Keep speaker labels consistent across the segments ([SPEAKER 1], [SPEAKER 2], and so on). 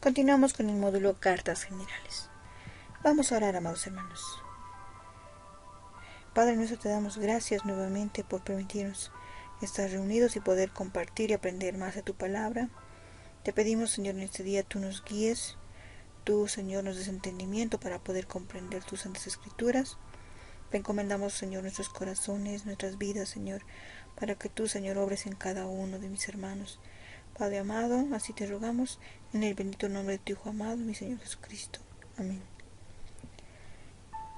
[SPEAKER 1] Continuamos con el módulo Cartas Generales. Vamos a orar, amados hermanos. Padre nuestro, te damos gracias nuevamente por permitirnos estar reunidos y poder compartir y aprender más de tu palabra. Te pedimos, Señor, en este día tú nos guíes, tú, Señor, nos des entendimiento para poder comprender tus santas escrituras. Te encomendamos, Señor, nuestros corazones, nuestras vidas, Señor, para que tú, Señor, obres en cada uno de mis hermanos. Padre amado, así te rogamos, en el bendito nombre de tu Hijo amado, mi Señor Jesucristo. Amén.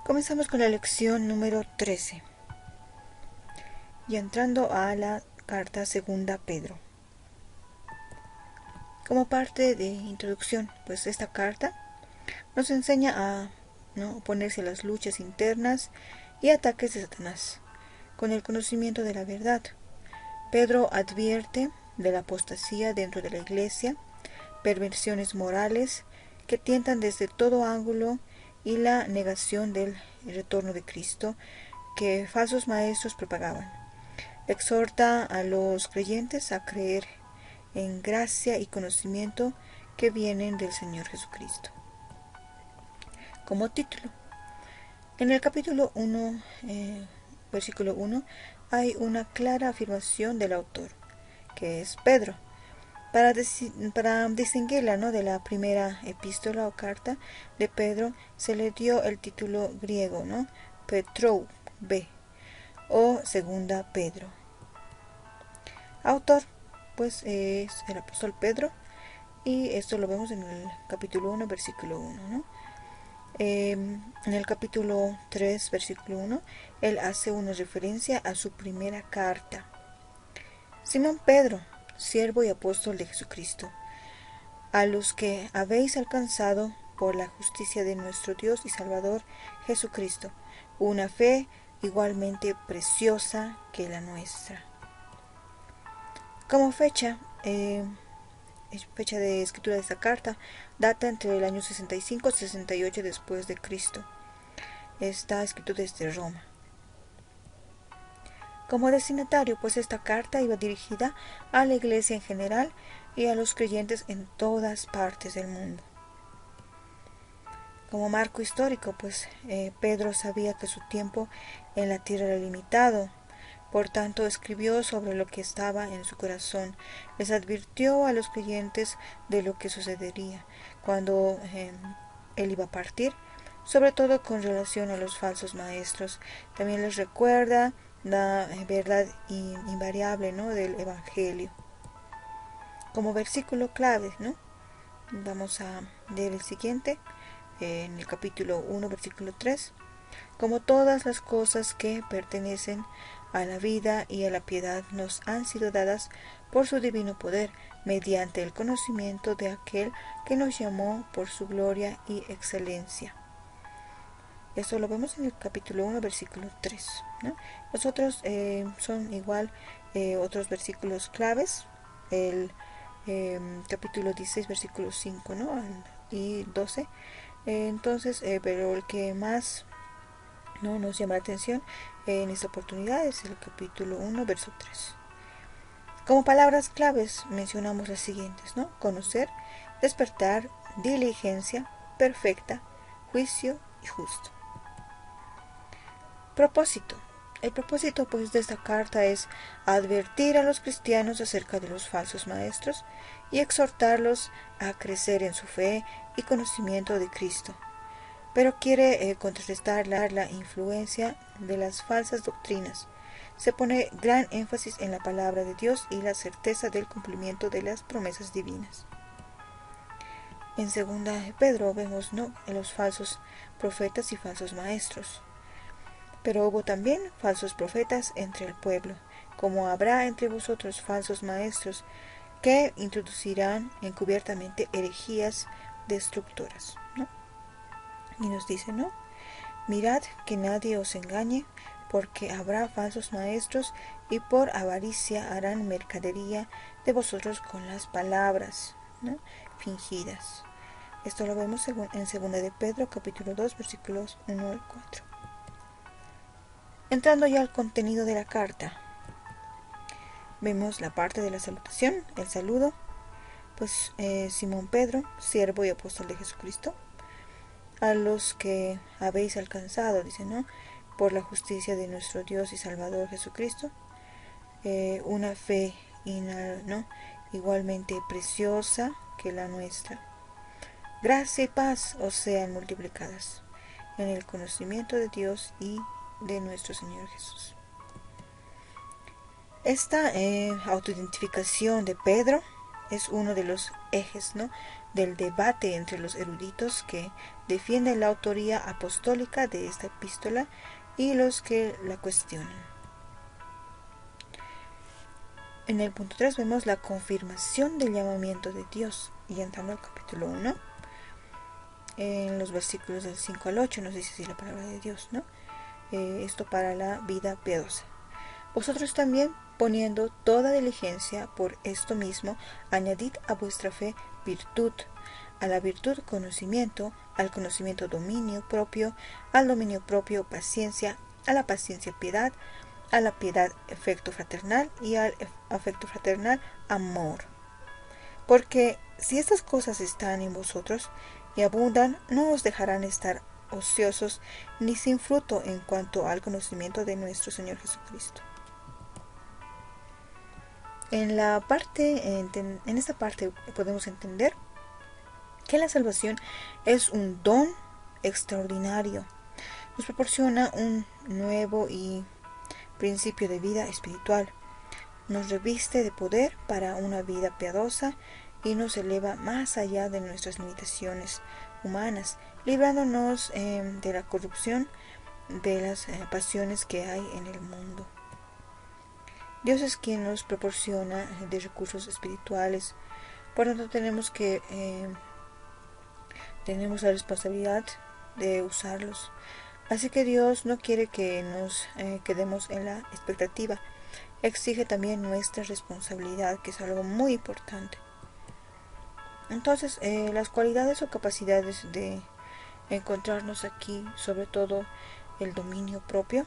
[SPEAKER 1] Comenzamos con la lección número 13. Y entrando a la carta segunda Pedro. Como parte de introducción, pues esta carta nos enseña a oponerse a las luchas internas y ataques de Satanás, con el conocimiento de la verdad. Pedro advierte de la apostasía dentro de la iglesia, perversiones morales que tientan desde todo ángulo y la negación del retorno de Cristo que falsos maestros propagaban. Exhorta a los creyentes a creer en gracia y conocimiento que vienen del Señor Jesucristo. Como título, en el capítulo 1, versículo 1, hay una clara afirmación del autor, que es Pedro. Para distinguirla de la primera epístola o carta de Pedro, se le dio el título griego, Petrou, B, o segunda Pedro. Autor, pues, es el apóstol Pedro, y esto lo vemos en el capítulo 1, versículo 1, En el capítulo 3, versículo 1, él hace una referencia a su primera carta. Simón Pedro, siervo y apóstol de Jesucristo, a los que habéis alcanzado por la justicia de nuestro Dios y Salvador Jesucristo, una fe igualmente preciosa que la nuestra. Como fecha de escritura de esta carta, data entre el año 65 y 68 después de Cristo. Está escrito desde Roma. Como destinatario, pues esta carta iba dirigida a la iglesia en general y a los creyentes en todas partes del mundo. Como marco histórico, pues Pedro sabía que su tiempo en la tierra era limitado. Por tanto, escribió sobre lo que estaba en su corazón. Les advirtió a los creyentes de lo que sucedería cuando él iba a partir, sobre todo con relación a los falsos maestros. También les recuerda la verdad invariable del Evangelio. Como versículo clave, vamos a leer el siguiente, en el capítulo 1, versículo 3. Como todas las cosas que pertenecen a la vida y a la piedad nos han sido dadas por su divino poder, mediante el conocimiento de aquel que nos llamó por su gloria y excelencia. Esto lo vemos en el capítulo 1, versículo 3. Los otros son igual otros versículos claves. El capítulo 16, versículo 5 y 12. Pero el que más nos llama la atención en esta oportunidad es el capítulo 1, verso 3. Como palabras claves mencionamos las siguientes, conocer, despertar, diligencia, perfecta, juicio y justo. Propósito. El propósito pues de esta carta es advertir a los cristianos acerca de los falsos maestros y exhortarlos a crecer en su fe y conocimiento de Cristo. Pero quiere contrarrestar la influencia de las falsas doctrinas. Se pone gran énfasis en la palabra de Dios y la certeza del cumplimiento de las promesas divinas. En segunda de Pedro vemos los falsos profetas y falsos maestros. Pero hubo también falsos profetas entre el pueblo, como habrá entre vosotros falsos maestros que introducirán encubiertamente herejías destructoras. Y nos dice, mirad que nadie os engañe, porque habrá falsos maestros y por avaricia harán mercadería de vosotros con las palabras fingidas. Esto lo vemos en 2 de Pedro, capítulo 2, versículos 1 al 4. Entrando ya al contenido de la carta, vemos la parte de la salutación, el saludo. pues Simón Pedro, siervo y apóstol de Jesucristo, a los que habéis alcanzado, dice, ¿no? Por la justicia de nuestro Dios y Salvador Jesucristo, una fe ¿no? igualmente preciosa que la nuestra. Gracia y paz os sean multiplicadas en el conocimiento de Dios y de nuestro Señor Jesús. Esta autoidentificación de Pedro es uno de los ejes, ¿no?, del debate entre los eruditos que defienden la autoría apostólica de esta epístola y los que la cuestionan. En el punto 3 vemos la confirmación del llamamiento de Dios, y entrando al capítulo 1, en los versículos del 5 al 8 nos dice así la palabra de Dios, ¿no? Esto para la vida piadosa. Vosotros también, poniendo toda diligencia por esto mismo, añadid a vuestra fe virtud, a la virtud conocimiento, al conocimiento dominio propio, al dominio propio paciencia, a la paciencia piedad, a la piedad afecto fraternal y al afecto fraternal amor. Porque si estas cosas están en vosotros y abundan, no os dejarán estar ociosos ni sin fruto en cuanto al conocimiento de nuestro Señor Jesucristo. En esta parte podemos entender que la salvación es un don extraordinario. Nos proporciona un nuevo y principio de vida espiritual. Nos reviste de poder para una vida piadosa y nos eleva más allá de nuestras limitaciones humanas, librándonos de la corrupción de las pasiones que hay en el mundo. Dios es quien nos proporciona de recursos espirituales, por lo tanto tenemos la responsabilidad de usarlos. Así que Dios no quiere que nos quedemos en la expectativa, exige también nuestra responsabilidad, que es algo muy importante. Entonces, las cualidades o capacidades de encontrarnos aquí, sobre todo el dominio propio,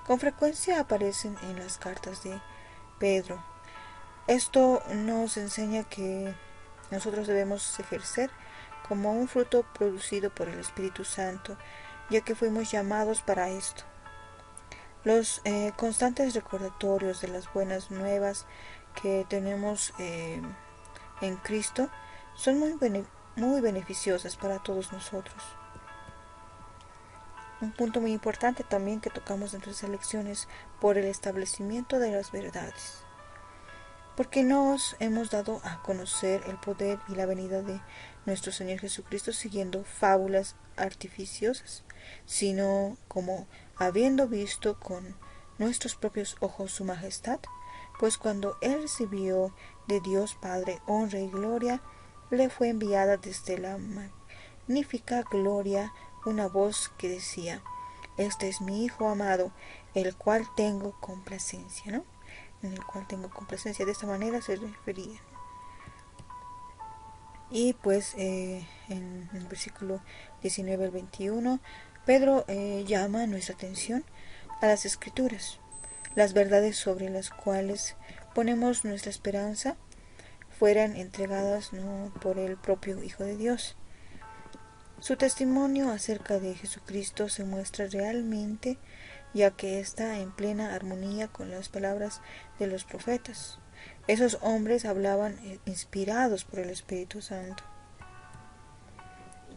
[SPEAKER 1] con frecuencia aparecen en las cartas de Pedro. Esto nos enseña que nosotros debemos ejercer como un fruto producido por el Espíritu Santo, ya que fuimos llamados para esto. Los constantes recordatorios de las buenas nuevas que tenemos en Cristo son muy beneficiosas para todos nosotros. Un punto muy importante también que tocamos dentro de esas lecciones, por el establecimiento de las verdades. Porque nos hemos dado a conocer el poder y la venida de nuestro Señor Jesucristo siguiendo fábulas artificiosas, sino como habiendo visto con nuestros propios ojos su majestad, pues cuando Él recibió de Dios Padre honra y gloria, le fue enviada desde la magnífica gloria una voz que decía: este es mi Hijo amado, el cual tengo complacencia, ¿no? En el cual tengo complacencia, de esta manera se refería. Y pues en el versículo 19 al 21, Pedro llama nuestra atención a las Escrituras, las verdades sobre las cuales ponemos nuestra esperanza fueran entregadas, ¿no?, por el propio Hijo de Dios. Su testimonio acerca de Jesucristo se muestra realmente, ya que está en plena armonía con las palabras de los profetas. Esos hombres hablaban inspirados por el Espíritu Santo.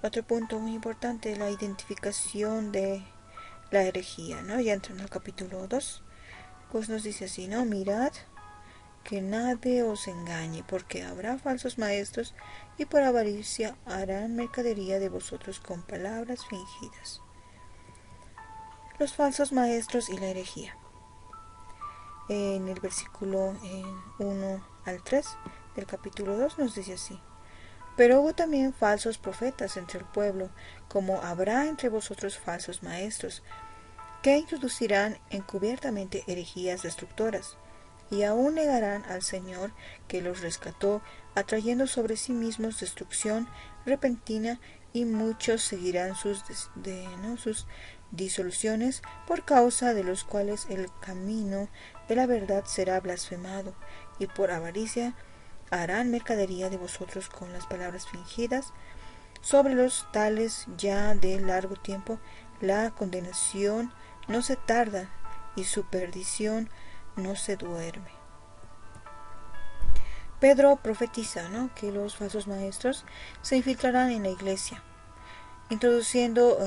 [SPEAKER 1] Otro punto muy importante es la identificación de la herejía, ¿no? Ya entrando al capítulo 2, pues nos dice así, ¿no? Mirad que nadie os engañe, porque habrá falsos maestros y por avaricia harán mercadería de vosotros con palabras fingidas. Los falsos maestros y la herejía. En el versículo 1 al 3 del capítulo 2 nos dice así: pero hubo también falsos profetas entre el pueblo, como habrá entre vosotros falsos maestros, que introducirán encubiertamente herejías destructoras, y aún negarán al Señor que los rescató, atrayendo sobre sí mismos destrucción repentina, y muchos seguirán sus disoluciones, por causa de los cuales el camino de la verdad será blasfemado, y por avaricia harán mercadería de vosotros con las palabras fingidas. Sobre los tales ya de largo tiempo la condenación no se tarda y su perdición no se duerme. Pedro profetiza, ¿no?, que los falsos maestros se infiltrarán en la iglesia, introduciendo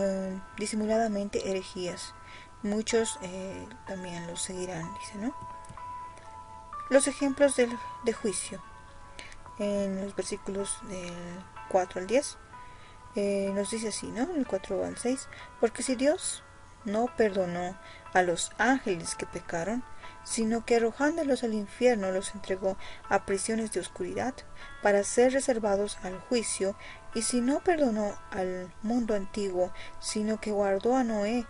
[SPEAKER 1] disimuladamente herejías. Muchos también los seguirán, dice, ¿no? Los ejemplos de juicio. En los versículos del 4 al 10 nos dice así, ¿no? El 4 al 6. Porque si Dios no perdonó a los ángeles que pecaron, sino que arrojándolos al infierno los entregó a prisiones de oscuridad para ser reservados al juicio, y si no perdonó al mundo antiguo, sino que guardó a Noé,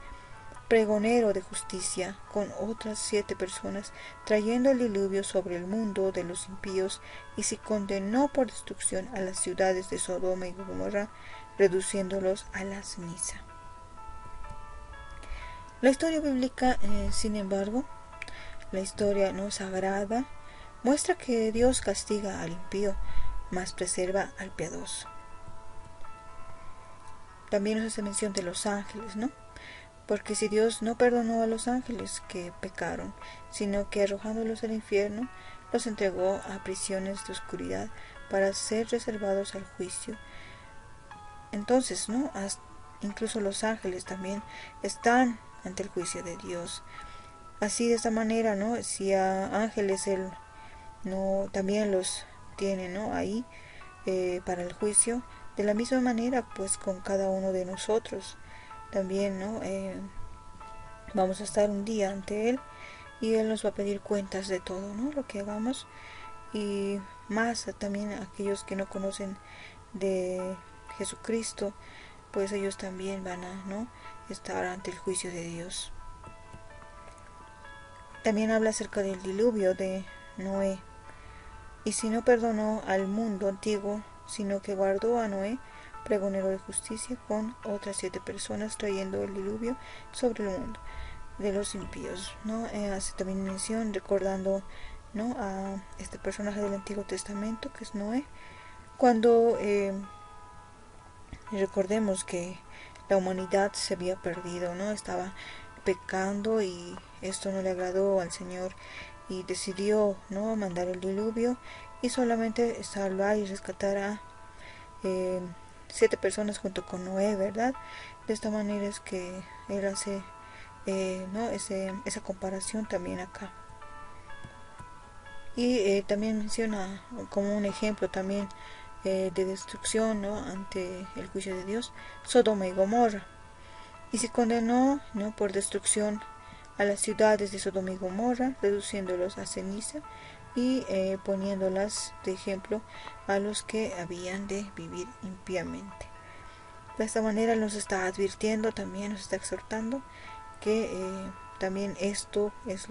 [SPEAKER 1] pregonero de justicia, con otras 7 personas, trayendo el diluvio sobre el mundo de los impíos, y si condenó por destrucción a las ciudades de Sodoma y Gomorra, reduciéndolos a la ceniza. La historia bíblica, sin embargo, la historia no sagrada, muestra que Dios castiga al impío, mas preserva al piadoso. También nos hace mención de los ángeles, ¿no? Porque si Dios no perdonó a los ángeles que pecaron, sino que arrojándolos al infierno, los entregó a prisiones de oscuridad para ser reservados al juicio. Entonces, ¿no?, incluso los ángeles también están ante el juicio de Dios. Así, de esta manera, ¿no?, si a ángeles Él no también los tiene, ¿no?, ahí para el juicio, de la misma manera, pues con cada uno de nosotros también, ¿no? Vamos a estar un día ante Él y Él nos va a pedir cuentas de todo, ¿no?, lo que hagamos, y más también aquellos que no conocen de Jesucristo, pues ellos también van a, ¿no?, estar ante el juicio de Dios. También habla acerca del diluvio de Noé. Y si no perdonó al mundo antiguo, sino que guardó a Noé, pregonero de justicia, con otras 7 personas, trayendo el diluvio sobre el mundo de los impíos, ¿no? Hace también mención, recordando, ¿no?, a este personaje del Antiguo Testamento, que es Noé, cuando recordemos que la humanidad se había perdido, ¿no? Estaba pecando y esto no le agradó al Señor, y decidió, ¿no?, mandar el diluvio y solamente salvar y rescatar a 7 personas junto con Noé, ¿verdad? De esta manera es que Él hace ¿no?, esa comparación también acá. Y también menciona como un ejemplo también de destrucción, ¿no?, ante el juicio de Dios, Sodoma y Gomorra. Y se condenó, ¿no?, por destrucción a las ciudades de Sodoma y Gomorra, reduciéndolos a ceniza y poniéndolas de ejemplo a los que habían de vivir impíamente. De esta manera nos está advirtiendo, también nos está exhortando que también esto es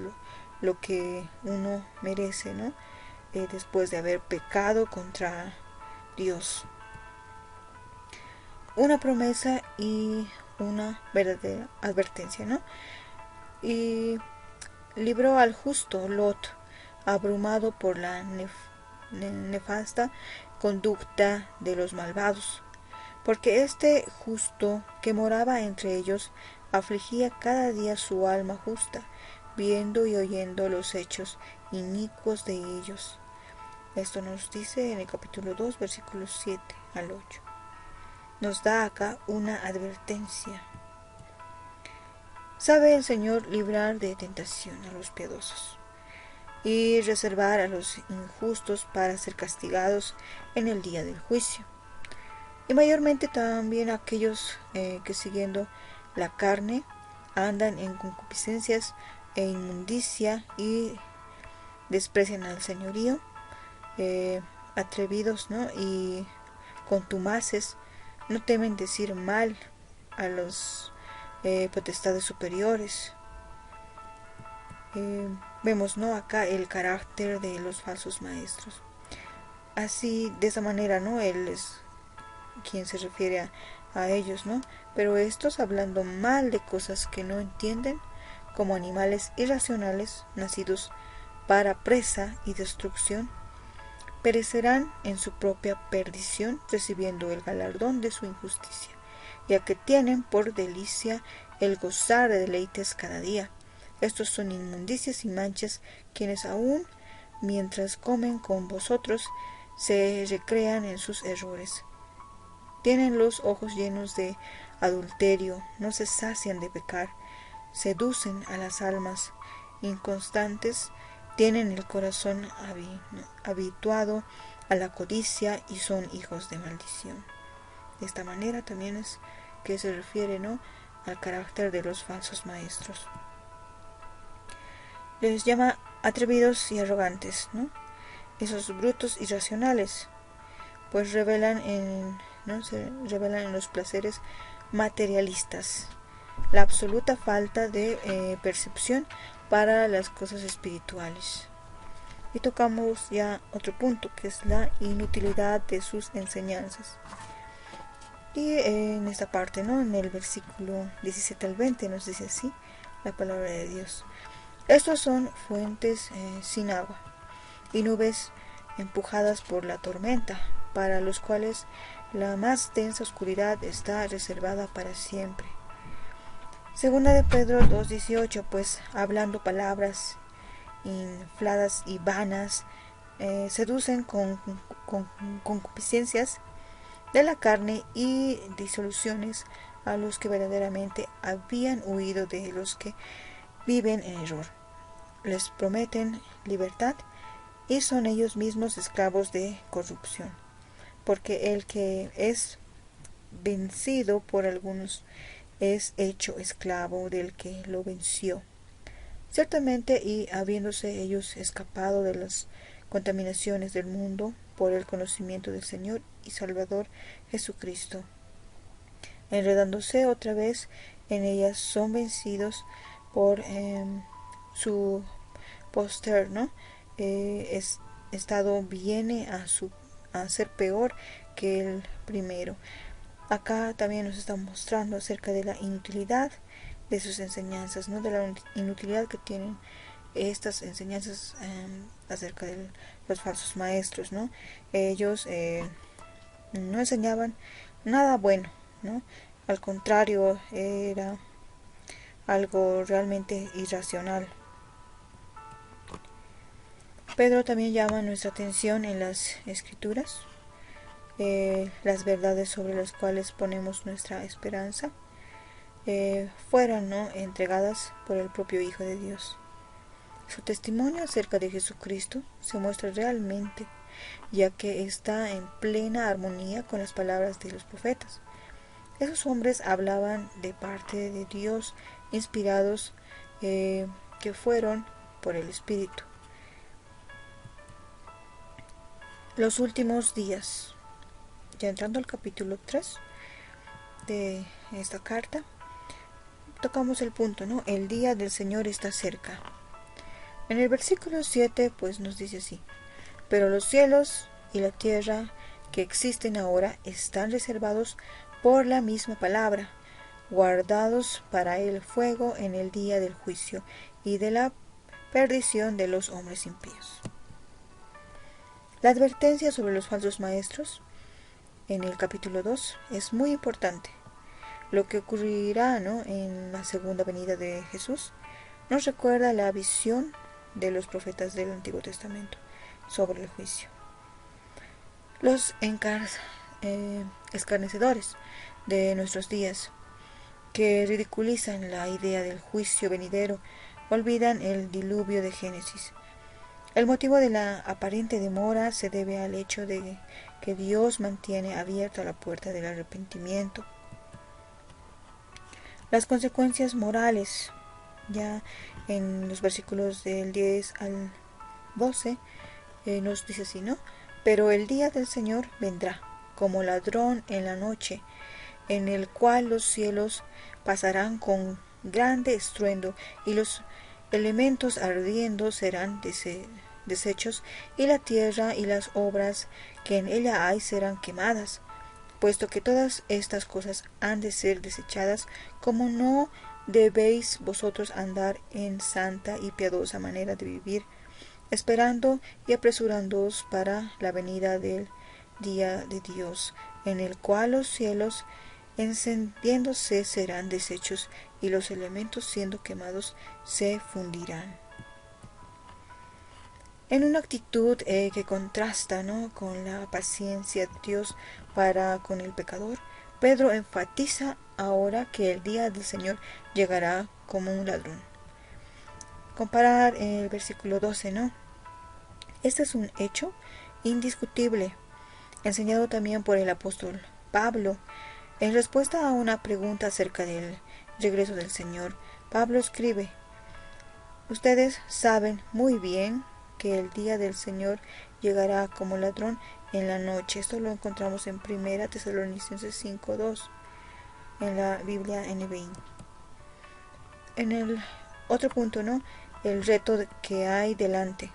[SPEAKER 1] lo que uno merece, ¿no?, después de haber pecado contra Dios. Una promesa y una verdadera advertencia, ¿no? Y libró al justo Lot, abrumado por la nefasta conducta de los malvados, porque este justo que moraba entre ellos afligía cada día su alma justa, viendo y oyendo los hechos inicuos de ellos. Esto nos dice en el capítulo 2, versículos 7 al 8. Nos da acá una advertencia. Sabe el Señor librar de tentación a los piadosos y reservar a los injustos para ser castigados en el día del juicio. Y mayormente también aquellos que siguiendo la carne andan en concupiscencias e inmundicia y desprecian al señorío, atrevidos, ¿no?, y contumaces, no temen decir mal a los potestades superiores. Vemos, ¿no?, acá el carácter de los falsos maestros. Así, de esa manera, ¿no?, Él es quien se refiere a ellos, ¿no? Pero estos, hablando mal de cosas que no entienden, como animales irracionales nacidos para presa y destrucción, perecerán en su propia perdición, recibiendo el galardón de su injusticia, ya que tienen por delicia el gozar de deleites cada día. Estos son inmundicias y manchas, quienes aún mientras comen con vosotros se recrean en sus errores. Tienen los ojos llenos de adulterio, no se sacian de pecar, seducen a las almas inconstantes, tienen el corazón habituado a la codicia y son hijos de maldición. De esta manera también es que se refiere, ¿no?, al carácter de los falsos maestros. Les llama atrevidos y arrogantes, ¿no? Esos brutos irracionales, pues se revelan en los placeres materialistas, la absoluta falta de percepción para las cosas espirituales. Y tocamos ya otro punto, que es la inutilidad de sus enseñanzas. Y en esta parte, ¿no?, en el versículo 17 al 20 nos dice así la palabra de Dios: estos son fuentes sin agua y nubes empujadas por la tormenta, para los cuales la más densa oscuridad está reservada para siempre. Segunda de Pedro 2:18, pues hablando palabras infladas y vanas, seducen con concupiscencias de la carne y disoluciones a los que verdaderamente habían huido de los que viven en error. Les prometen libertad y son ellos mismos esclavos de corrupción, porque el que es vencido por algunos es hecho esclavo del que lo venció. Ciertamente, y habiéndose ellos escapado de las contaminaciones del mundo por el conocimiento del Señor y Salvador Jesucristo, enredándose otra vez en ellas, son vencidos por su posterno estado, viene a ser peor que el primero. Acá también nos está mostrando acerca de la inutilidad de sus enseñanzas, ¿no?, de la inutilidad que tienen estas enseñanzas acerca de los falsos maestros, ¿no? Ellos no enseñaban nada bueno, ¿no? Al contrario, era algo realmente irracional. Pedro también llama nuestra atención en las Escrituras, las verdades sobre las cuales ponemos nuestra esperanza, fueran, ¿no?, entregadas por el propio Hijo de Dios. Su testimonio acerca de Jesucristo se muestra realmente, ya que está en plena armonía con las palabras de los profetas. Esos hombres hablaban de parte de Dios, inspirados que fueron por el Espíritu. Los últimos días. Ya entrando al capítulo 3 de esta carta, tocamos el punto, ¿no? El día del Señor está cerca. En el versículo 7 pues nos dice así: pero los cielos y la tierra que existen ahora están reservados por la misma palabra, guardados para el fuego en el día del juicio y de la perdición de los hombres impíos. La advertencia sobre los falsos maestros en el capítulo 2 es muy importante. Lo que ocurrirá, ¿no?, en la segunda venida de Jesús nos recuerda la visión de los profetas del Antiguo Testamento sobre el juicio. Los escarnecedores de nuestros días, que ridiculizan la idea del juicio venidero, olvidan el diluvio de Génesis. El motivo de la aparente demora se debe al hecho de que Dios mantiene abierta la puerta del arrepentimiento. Las consecuencias morales, ya en los versículos del 10 al 12, nos dice así, ¿no? Pero el día del Señor vendrá, como ladrón en la noche, en el cual los cielos pasarán con grande estruendo, y los elementos ardiendo serán deshechos, y la tierra y las obras que en ella hay serán quemadas. Puesto que todas estas cosas han de ser desechadas, como no debéis vosotros andar en santa y piadosa manera de vivir, esperando y apresurándoos para la venida del día de Dios, en el cual los cielos encendiéndose serán deshechos y los elementos siendo quemados se fundirán. En una actitud que contrasta, ¿no?, con la paciencia de Dios para con el pecador, Pedro enfatiza ahora que el día del Señor llegará como un ladrón. Comparar el versículo 12, ¿no? Este es un hecho indiscutible, enseñado también por el apóstol Pablo. En respuesta a una pregunta acerca del regreso del Señor, Pablo escribe: ustedes saben muy bien que el día del Señor llegará como ladrón en la noche. Esto lo encontramos en 1 Tesalonicenses 5:2, en la Biblia NBI. En el otro punto, ¿no?, el reto que hay delante.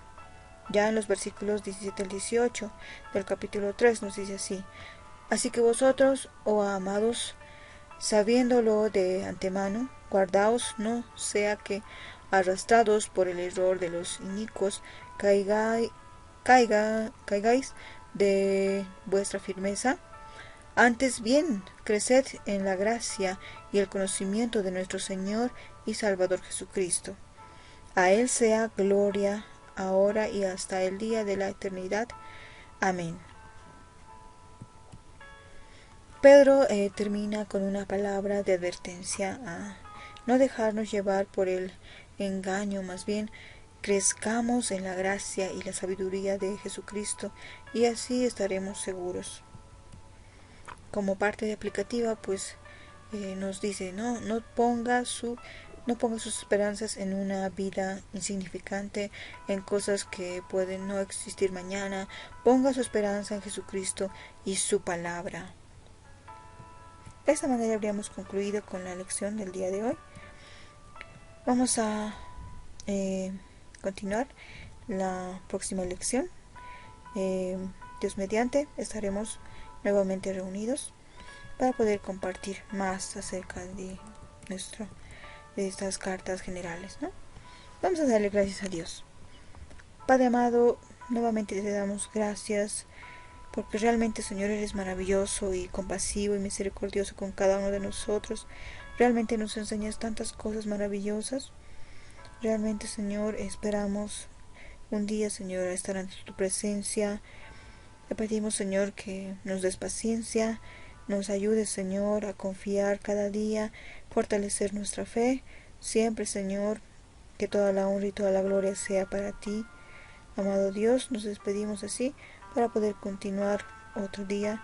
[SPEAKER 1] Ya en los versículos 17 al 18 del capítulo 3 nos dice así: así que vosotros, oh amados, sabiéndolo de antemano, guardaos no sea que, arrastrados por el error de los inicuos, caigáis de vuestra firmeza. Antes bien, creced en la gracia y el conocimiento de nuestro Señor y Salvador Jesucristo. A Él sea gloria, ahora y hasta el día de la eternidad. Amén. Pedro termina con una palabra de advertencia a no dejarnos llevar por el engaño, más bien crezcamos en la gracia y la sabiduría de Jesucristo y así estaremos seguros. Como parte de aplicativa, pues nos dice, no ponga sus esperanzas en una vida insignificante, en cosas que pueden no existir mañana. Ponga su esperanza en Jesucristo y su palabra. De esta manera habríamos concluido con la lección del día de hoy. Vamos a continuar la próxima lección. Dios mediante, estaremos nuevamente reunidos para poder compartir más acerca de estas cartas generales, ¿no? Vamos a darle gracias a Dios. Padre amado, nuevamente te damos gracias porque realmente, Señor, eres maravilloso y compasivo y misericordioso con cada uno de nosotros. Realmente nos enseñas tantas cosas maravillosas. Realmente, Señor, esperamos un día, Señor, estar ante tu presencia. Te pedimos, Señor, que nos des paciencia, nos ayudes, Señor, a confiar cada día, fortalecer nuestra fe. Siempre, Señor, que toda la honra y toda la gloria sea para ti. Amado Dios, nos despedimos así para poder continuar otro día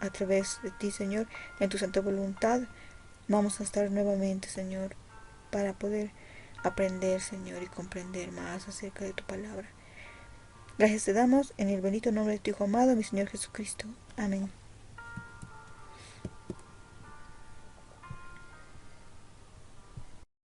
[SPEAKER 1] a través de ti, Señor, en tu santa voluntad. Vamos a estar nuevamente, Señor, para poder aprender, Señor, y comprender más acerca de tu palabra. Gracias te damos en el bendito nombre de tu Hijo amado, mi Señor Jesucristo. Amén.